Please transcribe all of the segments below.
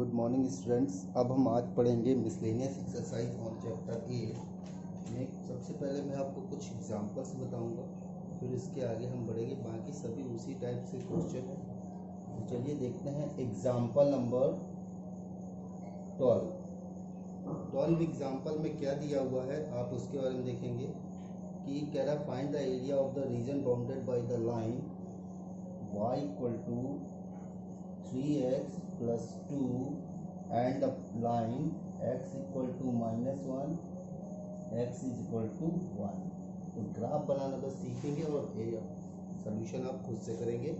Good morning students. अब हम आज पढ़ेंगे मिसलेनियस एक्सरसाइज ऑन चैप्टर 8 में। सबसे पहले मैं आपको कुछ एग्जांपल्स बताऊंगा, फिर इसके आगे हम बढ़ेंगे। बाकी सभी उसी टाइप से क्वेश्चन है। तो चलिए देखते हैं एग्जांपल नंबर 12 एग्जांपल में क्या दिया हुआ है आप उसके बारे में देखेंगे कि कह रहा find the area of the region bounded by the line y equal to 3x plus 2 and the line x equal to -1, x is equal to 1। तो ग्राफ बनाना बस सीखेंगे और सॉल्यूशन आप खुद से करेंगे।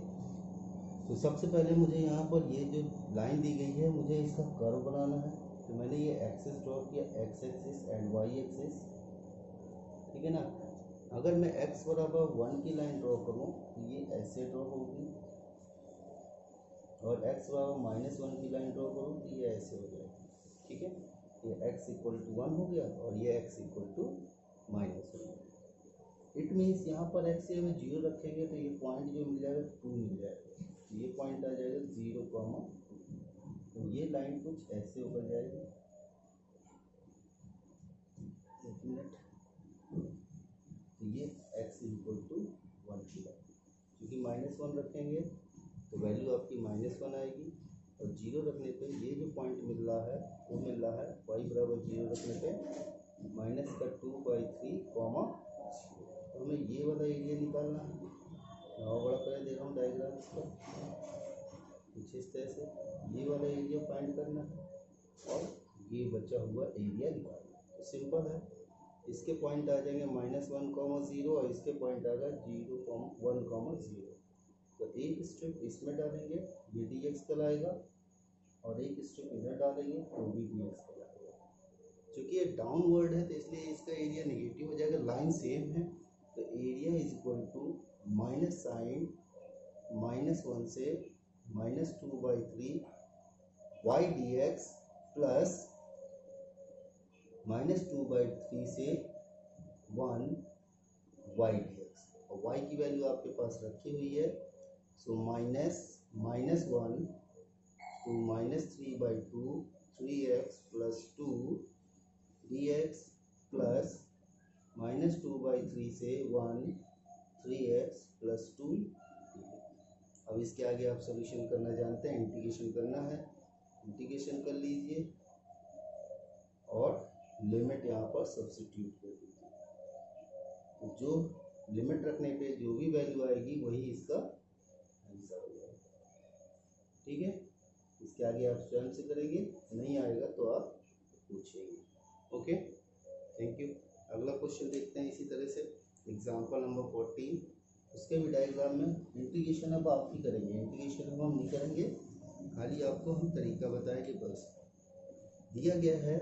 तो सबसे पहले मुझे यहाँ पर ये जो लाइन दी गई है मुझे इसका कर्व बनाना है। तो मैंने ये एक्सिस ड्रॉ किया, x axis and y axis, ठीक है ना। अगर मैं x बराबर 1 की लाइन ड्रॉ करूँ तो ये ऐसे ड्रॉ होगी, और x बराबर -1 की लाइन ड्रॉ करूँ तो ये ऐसे हो जाएगा, ठीक है। ये x इक्वल टू 1 हो गया और ये x equal to -1। It means यहाँ पर x से हमें 0 रखेंगे तो ये पॉइंट जो मिल जाएगा 2 मिल जाएगा। ये पॉइंट आ जाएगा 0, 2। तो ये लाइन कुछ ऐसे होकर जाएगी। एक मिनट। तो ये x इक्वल टू 1 की लाइन, क्योंकि -1 रखेंगे तो वैल्यू आपकी -1 आएगी, और 0 रखने पे ये जो पॉइंट मिल रहा है वो मिल रहा है y बराबर 0 रखने पे -2/3, तो हमें ये वाला एरिया निकालना है। मैं बड़ा पहले दे रहा हूँ डायग्राम इसका, कुछ इस तरह से ये वाला एरिया फाइंड करना है और ये बचा हुआ एरिया निकालना है। तो सिंपल है, इसके पॉइंट आ जाएंगे -1, 0 और इसके पॉइंट आ गया 0, 1, 0। तो एक स्ट्रिप इसमें डालेंगे, ये dx कहलाएगा, और एक स्ट्रिप इधर डालेंगे तो भी dx कहलाएगा। क्योंकि ये डाउनवर्ड है तो इसलिए इसका एरिया नेगेटिव हो जाएगा। लाइन सेम है तो area is equal to minus sign -1 से -2/3 y dx प्लस -2/3 से 1 y dx, और y की वैल्यू आपके पास रखी हुई है। सो -1 to -3/2 3x plus 2 dx plus -2/3 से 1 3x plus 2। अब इसके आगे आप सॉल्यूशन करना जानते हैं, इंटीग्रेशन करना है। इंटीग्रेशन कर लीजिए और लिमिट यहाँ पर सब्स्टिट्यूट कर दीजिए। तो जो लिमिट रखने पे जो भी वैल्यू आएगी वही इसका आंसर हो जाएगा, ठीक है। इसके आगे आप स्वयं से करेंगे, नहीं आएगा तो आप पूछेंगे। Okay, thank you. अगला क्वेश्चन देखते हैं इसी तरह से, एग्जांपल नंबर 14। उसके भी डायग्राम में इंटीग्रेशन अब आप ही करेंगे, इंटीग्रेशन अब हम नहीं करेंगे, खाली आपको हम तरीका बताएंगे बस। दिया गया है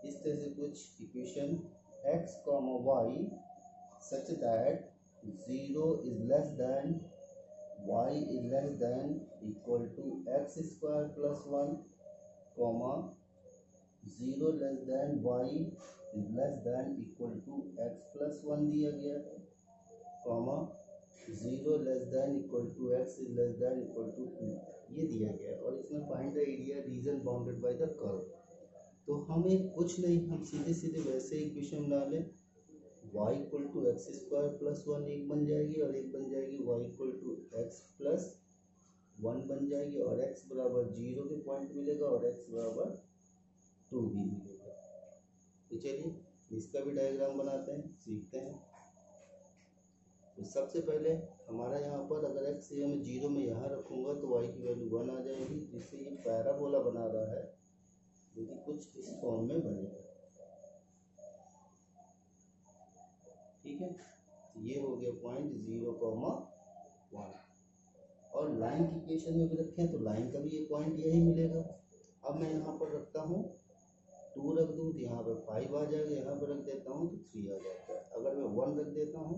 इस तरह से कुछ equation x, y such that 0 is less than y is less than equal to x square plus 1, 0 less than y is less than equal to x plus 1 दिया गया है, 0 less than equal to x is less than equal to 2 ये दिया गया है। और इसमें find the area reason bounded by the curve. तो हमें कुछ नहीं, हम सीधे सीधे वैसे इक्वेशन डालें, y equal to x square plus 1 एक बन जाएगी, और एक बन जाएगी y equal to x plus 1 बन जाएगी, और x बराबर 0 के पॉइंट मिलेगा और x बराबर 2 भी मिलेगा। तो चलिए इसका भी डायग्राम बनाते हैं, सीखते हैं। तो सबसे पहले हमारा यहाँ पर अगर x से मैं 0 में यहाँ रखूँगा तो y की वैल्यू 1 आ जाएगी, जिससे ये पैराबोला बना रहा है जो कि कुछ इस फॉर्म में बनेगा, ठीक है। ये हो गया पॉइंट 0, 1। और लाइन की इक्वेशन में भी रखें तो लाइन का भी ये पॉइंट यही मिलेगा। अब मैं यहाँ पर रखता हूँ 2 रख दूँ तो यहाँ पर 5 आ जाएगा, यहाँ पर रख देता हूँ तो 3 आ जाता है। अगर मैं 1 रख देता हूँ,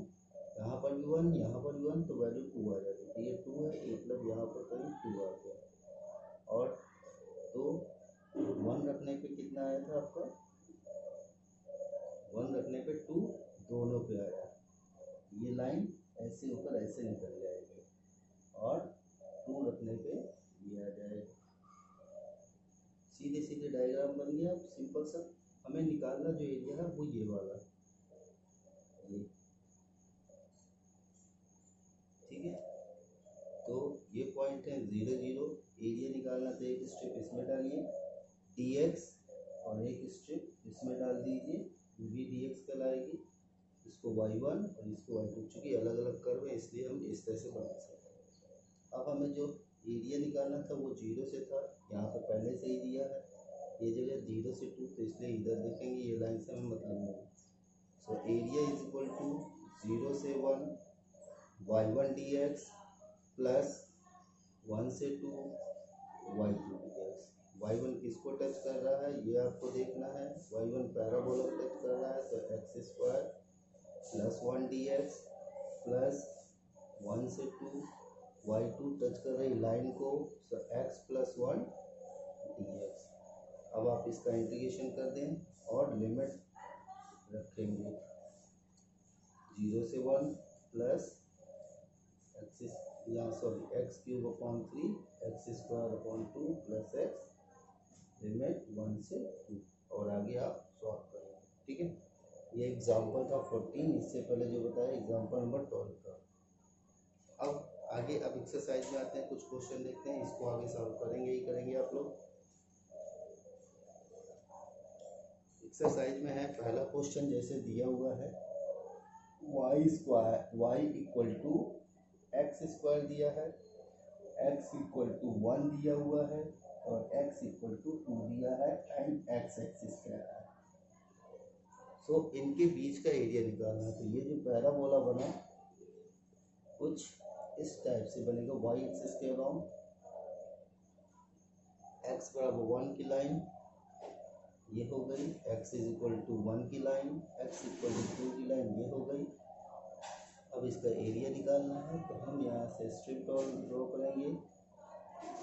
यहाँ पर भी 1, यहाँ पर भी 1, तो वैल्यू 2 आ जाती है। तो ये 2 है, मतलब यहाँ पर कहीं 2 आ गया। और तो 1 रखने पे कितना आया था आपका, 1 रखने पे 2 दोनों पे आया। ये लाइन ऐसे ऊपर ऐसे निकल जाएगी, और 2 रखने पे ये आ जाएगा। सीधे सीधे डायग्राम बन गया सिंपल सा। हमें निकालना जो एरिया है वो ये वाला, ये ठीक है। तो ये पॉइंट है 0 0, एरिया निकालना तो एक स्ट्रिप इसमें डालिए dx और एक स्ट्रिप इसमें डाल दीजिए, ये भी dx कहलाएगी, इसको y1 और इसको y2, चूँकि अलग अलग कर्व है इसलिए हम इस तरह से बना सकते हैं। अब हमें जो एरिया निकालना था वो 0 से था, यहाँ पर पहले से ही दिया है, ये जगह 0 से 2, तो इसलिए इधर देखेंगे ये लाइन से हमें मतलब नहीं। So area is equal to 0 से 1 y1 dx प्लस 1 से 2 y2 dx। y1 किसको टच कर रहा है ये आपको देखना है, y1 पैराबोला को टच कर रहा है, तो x square plus 1 dx plus 1 से 2 y2 टच कर रही लाइन को, तो x प्लस 1 dx। अब आप इसका इंटीग्रेशन कर दें और लिमिट रखेंगे 0 से 1 plus x cube upon 3 x square upon 2 plus x limit 1 से 2, और आगे आप सॉल्व करेंगे, ठीक है। ये एग्जाम्पल था 14, इससे पहले जो बताया एग्जाम्पल नंबर 12 का। अब आगे अब एक्सरसाइज में आते हैं, कुछ क्वेश्चन देखते हैं, इसको आगे सॉल्व करेंगे ही करेंगे आप लोग। एक्सरसाइज में है पहला क्वेश्चन जैसे दिया हुआ है, y equal to x square दिया है, x इक्वल टू 1 दिया हुआ है और x इक्वल टू 2 दिया है एंड x एक्सिस कह रहा है। सो इनके बीच का एरिया निकालना है। तो ये जो पैराबोला बना कुछ इस टाइप से बनेगा, y एक्सिस के अराउंड, x बराबर 1 की लाइन ये हो गई, x इज इक्वल टू 1 की लाइन, x इक्वल टू 2 की लाइन ये हो गई। अब इसका एरिया निकालना है, तो हम यहाँ से स्ट्रिप ड्रॉ करेंगे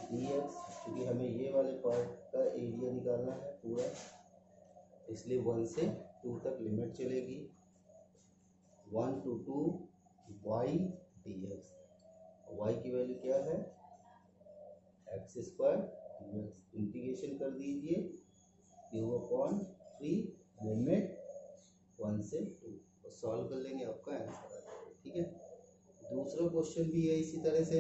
dx, क्योंकि हमें ये वाले पार्ट का एरिया निकालना है पूरा, इसलिए 1 से 2 तक लिमिट चलेगी, 1 to 2 y dx। y की वैल्यू क्या है एक्स स्क्वायर dx, इंटीग्रेशन कर दीजिए क्यूब अपॉन 3 लिमिट 1 से 2, और सॉल्व कर लेंगे, आपका आंसर आ जाएगा, ठीक है। दूसरा क्वेश्चन भी है इसी तरह से,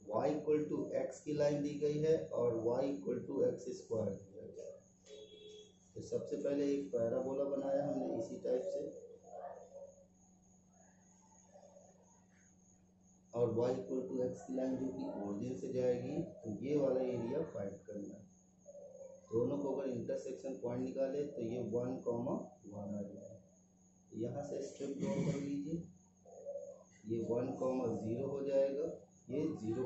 y इक्वल टू एक्स की लाइन दी गई है और y equal to x square दिया गया है। तो सबसे पहले एक पैराबोला बनाया हमने इसी टाइप से, और y इक्वल टू एक्स की लाइन जो कि ओरिजिन से जाएगी, तो ये वाला एरिया फाइंड करना है। दोनों को अगर इंटरसेक्शन पॉइंट निकाले तो ये 1, 1 आ जाएगा। यहाँ से स्ट्रिप ड्रॉ कर लीजिए, ये 1, 0 हो जाएगा, ये 0,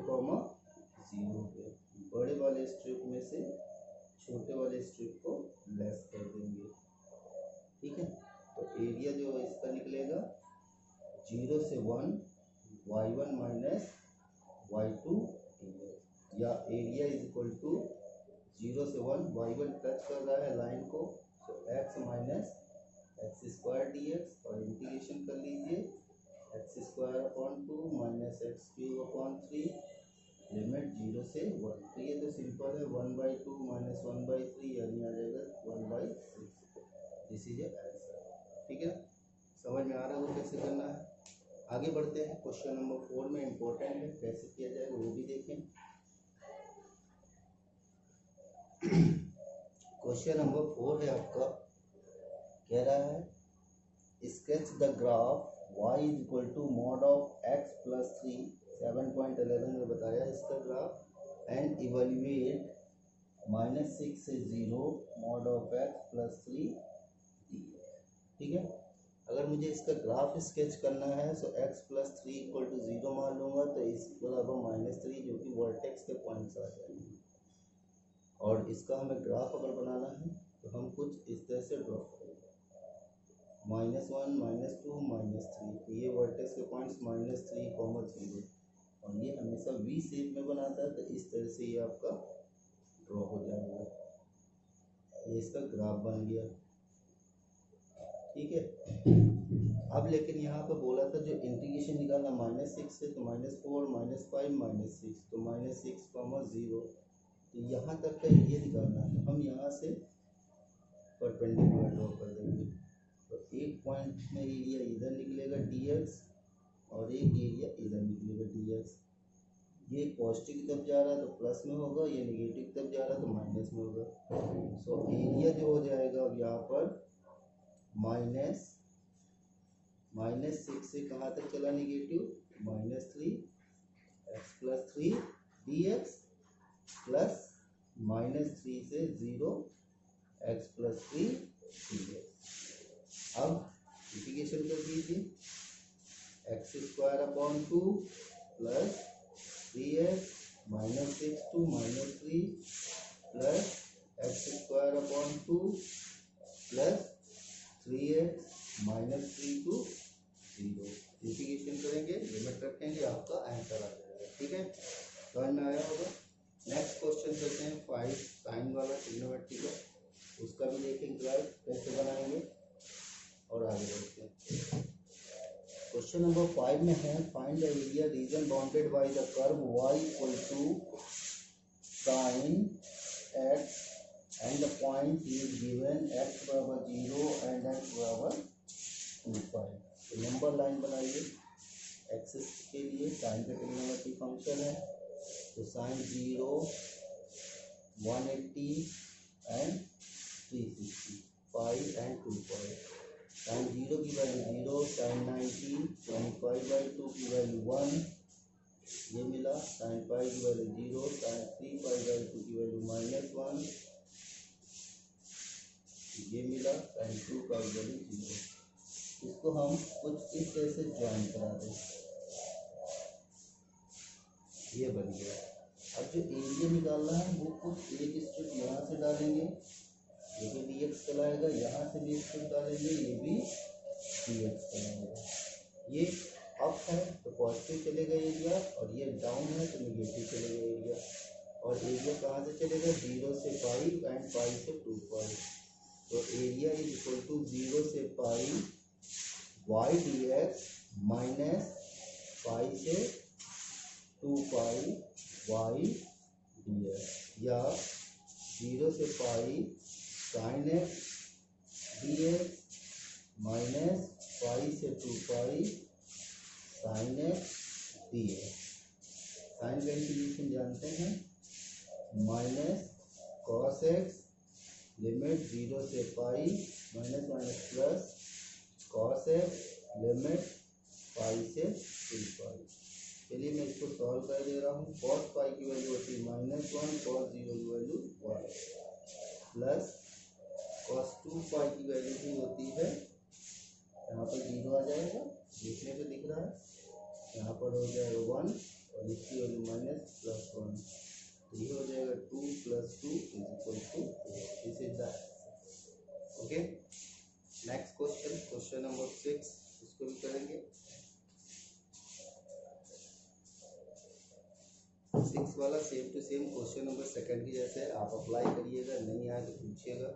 0 हो गया। बड़े वाले स्ट्रिप में से छोटे वाले स्ट्रिप को लेस कर देंगे, ठीक है। तो एरिया जो इसका निकलेगा 0 से 1 y1 माइनस y2 dx, या एरिया इज इक्वल टू 0 से 1 y1 टच कर रहा है लाइन को, तो x minus x square dx, और इंटीग्रेशन कर लीजिए x square upon 2 minus x cube upon 3 limit 0 से 1। तो ये तो सिंपल है, 1/2 माइनस 1/3 यानी आ जाएगा 1/6। दिस इज आंसर, ठीक है। समझ में आ रहा है कैसे करना है। आगे बढ़ते हैं, क्वेश्चन नंबर 4 में इम्पोर्टेंट है, कैसे किया जाएगा वो भी देखें। क्वेश्चन नंबर 4 है आपका, कह रहा है sketch the graph y is equal to mod of x plus 3, 7.11 में बताया इसका ग्राफ, एंड इवेल्युएट -6 से 0 mod of x plus 3 dx, ठीक है। अगर मुझे इसका ग्राफ स्केच करना है तो x प्लस 3 इक्वल टू 0 मान लूँगा, तो इसके अलावा -3 जो कि वर्टेक्स के पॉइंट्स आ जाएंगे, और इसका हमें ग्राफ अगर बनाना है तो हम कुछ इस तरह से ड्रॉ करेंगे, -1, -2, -3, तो ये वर्टेक्स के पॉइंट्स -3, 0, और ये हमेशा वी शेप में बनाता है, तो इस तरह से ये आपका ड्रॉ हो जाएगा, ये इसका ग्राफ बन गया, ठीक है। अब लेकिन यहाँ पर बोला था जो इंटीग्रेशन निकालना -6 से, तो -4, -5, -6, तो -6, 0, तो यहाँ तक का एरिया निकालना है, तो हम यहाँ से परपेंडिकुलर ड्रॉ कर देंगे। तो एक पॉइंट में एरिया इधर निकलेगा dx और एक एरिया इधर निकलेगा dx। ये पॉजिटिव की तरफ जा रहा है तो प्लस में होगा, ये नेगेटिव की तरफ जा रहा है तो माइनस में होगा। सो एरिया जो हो जाएगा अब यहाँ पर माइनस 6 से कहाँ तक चला नेगेटिव, -3 x + 3 dx प्लस -3 से 0 x + 3 dx। अब इंटीग्रेशन कर दीजिए, x² / 2 plus 3x -6 to -3 plus x² / 2 plus 3x -3 to 0। Integration करेंगे, लिमिट रखेंगे, आपका आंसर आ जाएगा। ठीक है, समझ में आया होगा। नेक्स्ट क्वेश्चन करते हैं 5 साइन वाला ट्रिग्नोमेट्री का, उसका भी देखेंगे ग्राफ कैसे बनाएंगे और आगे बढ़ते हैं। क्वेश्चन नंबर 5 में है find the area reason bounded by the curve y = sin x and the point is given x = 0 and x = 2π। तो नंबर लाइन बनाइए, एक्सिस के लिए साइन का ट्रिग्नोमेट्री फंक्शन है, तो sine 0 180 and 360 pi and 2π। Sine 0 की वैल्यू 0, साइन 90 25/2 की value 1 ये मिला, साइन पाई की वैल्यू 0, साइन 3π/2 की वैल्यू -1 ये मिला, साइन 2π की वैल्यू 0। इसको हम कुछ इस तरह से ज्वाइन करा दें, ये बन गया। अब जो एरिया निकालना है वो कुछ एक स्ट्रिप यहाँ से डालेंगे, ये भी dx कहलाएगा, यहाँ से भी स्ट्रिप डालेंगे, ये भी dx कहलाएगा। ये अप है तो पॉजिटिव चलेगा एरिया, और ये डाउन है तो निगेटिव चलेगा एरिया। और एरिया कहाँ से चलेगा, 0 से पाई एंड पाई से 2π। तो एरिया इज इक्वल टू 0 से pi y dx minus pi से 2π y dx, या 0 से पाई sine x dx minus pi से 2π साइन x dx। साइन का इंटीग्रेशन जानते हैं, माइनस cos x लिमिट 0 से pi minus plus cos x limit pi से 2π। चलिए मैं इसको सॉल्व कर दे रहा हूँ। cos पाई की वैल्यू होती है -1, cos 0 की वैल्यू 1 प्लस cos 2π की वैल्यू भी होती है, यहाँ पर 0 आ जाएगा, देखने पे दिख रहा है, यहाँ पर हो जाएगा 1 और इसकी वैल्यू -+1, तो ये हो जाएगा 2 + 2 = 4। This is the okay. Next question, question number 6, इसको भी करेंगे। 6 वाला same to same question number 2 की जैसे आप अप्लाई करिएगा, नहीं आए तो पूछिएगा।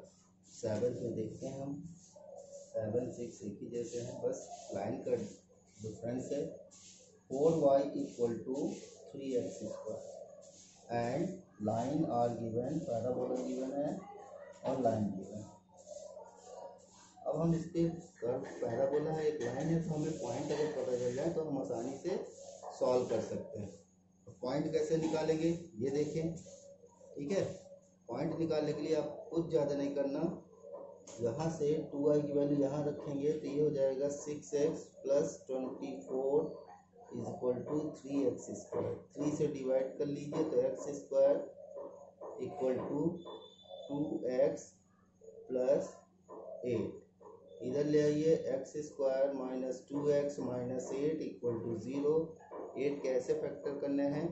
7 में देखते हैं हम, 7 6 एक ही जैसे हैं, बस लाइन का डिफरेंस है। 4y = 3x² and line are given, parabola given है और लाइन गिवन है। अब हम इसके कर्व पैराबोला है, एक लाइन है, तो हमें पॉइंट अगर पता चल जाए तो हम आसानी से सॉल्व कर सकते हैं। तो पॉइंट कैसे निकालेंगे ये देखें, ठीक है। पॉइंट निकालने के लिए आप कुछ ज़्यादा नहीं करना, यहाँ से 2y की वैल्यू यहाँ रखेंगे तो ये हो जाएगा 6x + 24 = 3x²। 3 से डिवाइड कर लीजिए तो x² = 2x + 8। इधर ले आइए, x² - 2x - 8 = 0। 8 कैसे फैक्टर करने हैं,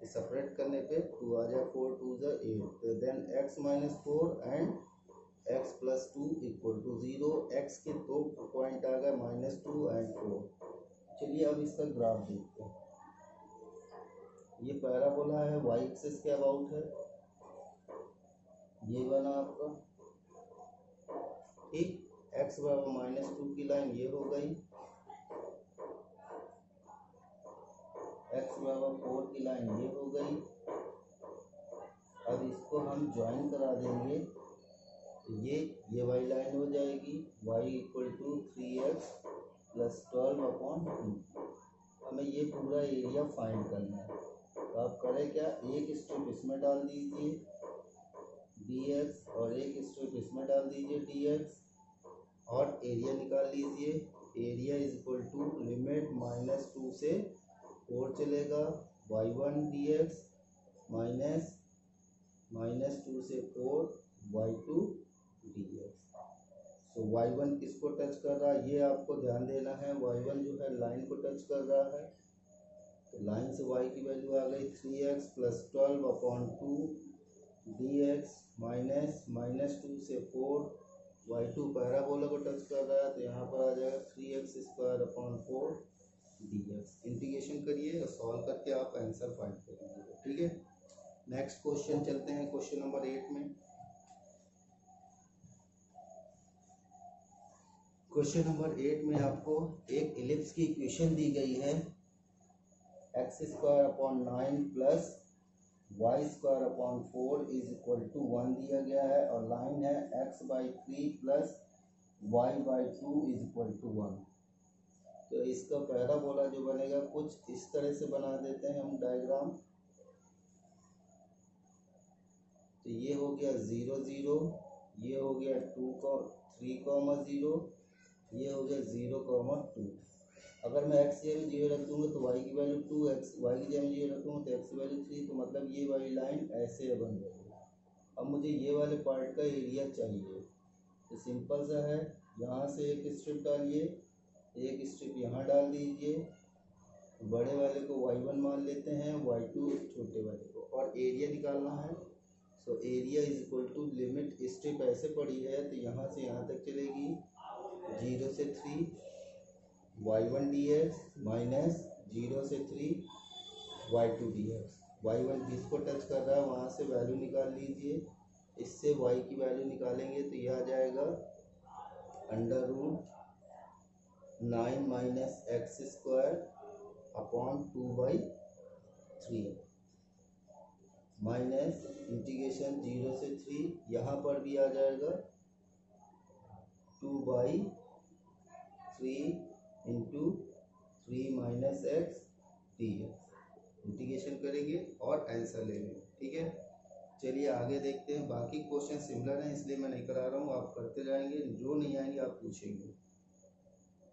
सेपरेट करने पे 2 आ जाए, 4 2 = 8। तो then x - 4 and x + 2 = 0। x के 2 पॉइंट आ गए, -2 एंड 4। चलिए अब इसका ग्राफ देखते हैं। ये पैराबोला है, y एक्सिस के अबाउट है, ये बना आपका, ठीक। x = -2 की लाइन ये हो गई, x = 4 की लाइन ये हो गई। अब इस इसको हम ज्वाइन करा देंगे तो ये वाली लाइन हो जाएगी y equal to 3x plus 12/2। हमें ये पूरा एरिया फाइंड करना है। तो आप करें क्या, एक स्ट्रिप इसमें डाल दीजिए dx और एक स्ट्रिप इसमें डाल दीजिए dx और एरिया निकाल लीजिए। Area is equal to limit -2 से 4 चलेगा y1 dx माइनस -2 से 4 y2 dx। तो y1 किसको टच कर रहा है, ये आपको ध्यान देना है। y1 जो है लाइन को टच कर रहा है, तो लाइन से y की वैल्यू आ गई 3x प्लस 12/2 dx माइनस -2 से 4 y2 पैराबोला को टच कर रहा है, तो यहाँ पर आ जाएगा 3x² 4 dx। इंटीग्रेशन करिए और सॉल्व करके आप आंसर फाइंड करिए। ठीक है, नेक्स्ट क्वेश्चन चलते हैं, क्वेश्चन नंबर 8 में। क्वेश्चन नंबर 8 में आपको एक इलिप्स की इक्वेशन दी गई है x² plus y² is equal to 1 दिया गया है और लाइन है x/3 plus y/2 is equal to 1। तो इसका पैराबोला जो बनेगा कुछ इस तरह से बना देते हैं हम डायग्राम। तो ये हो गया 0 0, ये हो गया 3,0, ये हो गया 0,2। अगर मैं x की वैल्यू 0 रख दूंगा तो y की वैल्यू 2x, y की जगह 0 रखूँगा तो x की वैल्यू 3, तो मतलब ये वाली लाइन ऐसे बन जाएगी। अब मुझे ये वाले पार्ट का एरिया चाहिए, तो सिंपल सा है, यहाँ से एक स्ट्रिप डालिए, एक स्ट्रिप यहाँ डाल दीजिए, बड़े वाले को y1 मान लेते हैं, y2 छोटे वाले को, और एरिया निकालना है। So area is equal to limit, strip ऐसे पड़ी है तो यहाँ से यहाँ तक चलेगी 0 से 3 y1 dx माइनस 0 से 3 y2 dx। y1 जिसको टच कर रहा है वहाँ से वैल्यू निकाल लीजिए, इससे y की वैल्यू निकालेंगे तो यह आ जाएगा √9 - x²/2/3 माइनस इंटीग्रेशन 0 से 3, यहाँ पर भी आ जाएगा 2/3 इंटू 3 - x dx। इंटीग्रेशन करेंगे और आंसर ले लेंगे। ठीक है, चलिए आगे देखते हैं। बाकी क्वेश्चन सिमिलर हैं इसलिए मैं नहीं करा रहा हूँ, आप करते जाएंगे, जो नहीं आएंगे आप पूछेंगे।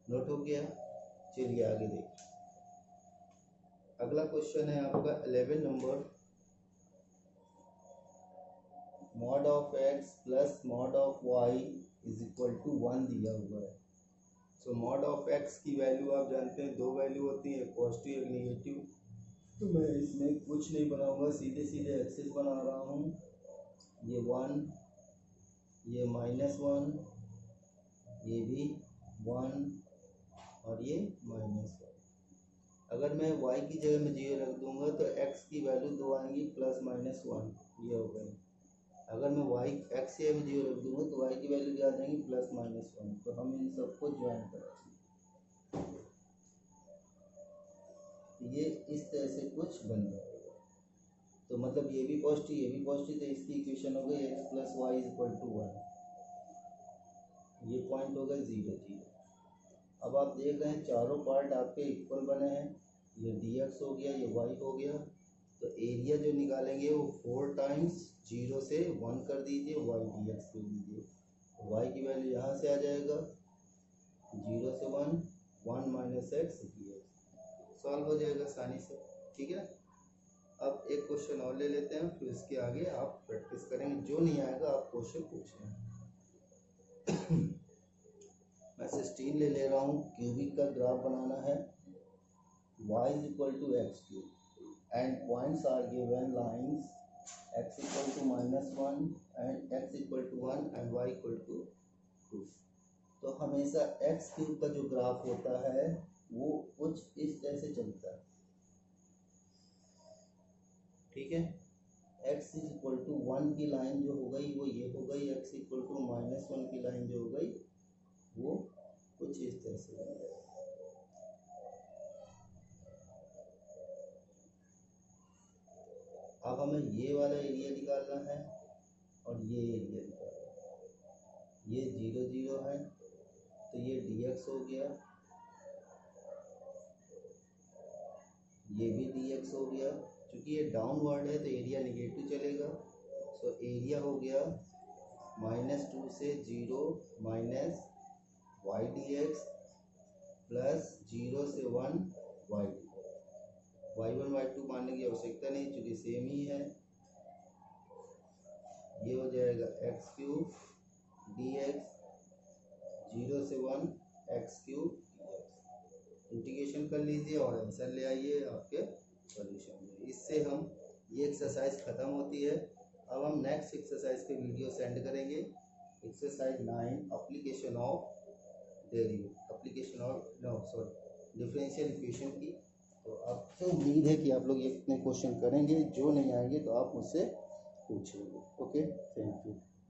नोट हो गया, चलिए आगे देखिए। अगला क्वेश्चन है आपका 11 नंबर, mod of x plus mod of y is equal to 1 दिया हुआ है। सो mod of x की वैल्यू आप जानते हैं, दो वैल्यू होती है, एक पॉजिटिव एक नेगेटिव। तो मैं इसमें कुछ नहीं बनाऊंगा, सीधे सीधे एक्सेस बना रहा हूँ। ये 1, ये -1, ये भी 1 और ये -1। अगर मैं y की जगह में 0 रख दूंगा तो x की वैल्यू 2 आएंगी प्लस -1, ये हो गई। अगर मैं x की जगह में 0 रख दूंगा तो y की वैल्यू क्या आ जाएंगी प्लस -1। तो हम इन सबको ज्वाइन करेंगे, ये इस तरह से कुछ बन जाएगा। तो मतलब ये भी पॉजिटिव ये भी पॉजिटिव, तो इसकी इक्वेशन हो गई x plus y is equal to 1। ये पॉइंट हो गए 0 0। अब आप देख रहे हैं चारों पार्ट आपके इक्वल बने हैं, ये dx हो गया, ये y हो गया। तो एरिया जो निकालेंगे वो 4 टाइम्स 0 से 1 कर दीजिए, y dx ले लीजिए। y की वैल्यू यहाँ से आ जाएगा 0 से 1 माइनस x dx, सॉल्व हो जाएगा आसानी से। ठीक है, अब एक क्वेश्चन और ले लेते हैं, फिर इसके आगे आप प्रैक्टिस करेंगे, जो नहीं आएगा आप क्वेश्चन पूछें। मैं 16 ले रहा हूँ, क्यूबिक का ग्राफ बनाना है। y is equal to x³ and points are given lines x equal to -1 and x equal to 1 and y equal to 2। तो हमेशा x³ का जो ग्राफ होता है वो कुछ इस तरह से चलता है। ठीक है, x इज इक्वल टू 1 की लाइन जो हो गई वो ये हो गई, x इक्वल टू -1 की लाइन जो हो गई वो कुछ इस तरह से बन जाएगा। अब हमें ये वाला एरिया निकालना है और ये एरिया निकालना है। ये 0 0 है तो ये dx हो गया, ये भी dx हो गया। क्योंकि ये डाउनवर्ड है तो एरिया निगेटिव चलेगा। सो एरिया हो गया -2 से 0 माइनस y dx प्लस 0 से 1 y dx। y1 y2 मानने की आवश्यकता नहीं क्योंकि सेम ही है। ये हो जाएगा x³ dx 0 से 1 x³ dx। इंटीग्रेशन कर लीजिए और आंसर ले आइए आपके सॉल्यूशन में। इससे हम ये एक्सरसाइज ख़त्म होती है। अब हम नेक्स्ट एक्सरसाइज पे वीडियो सेंड करेंगे। Exercise 9 application of differential equation की। तो आपसे उम्मीद है कि आप लोग ये इतने क्वेश्चन करेंगे। जो नहीं आएंगे तो आप मुझसे पूछेंगे। Okay, thank you.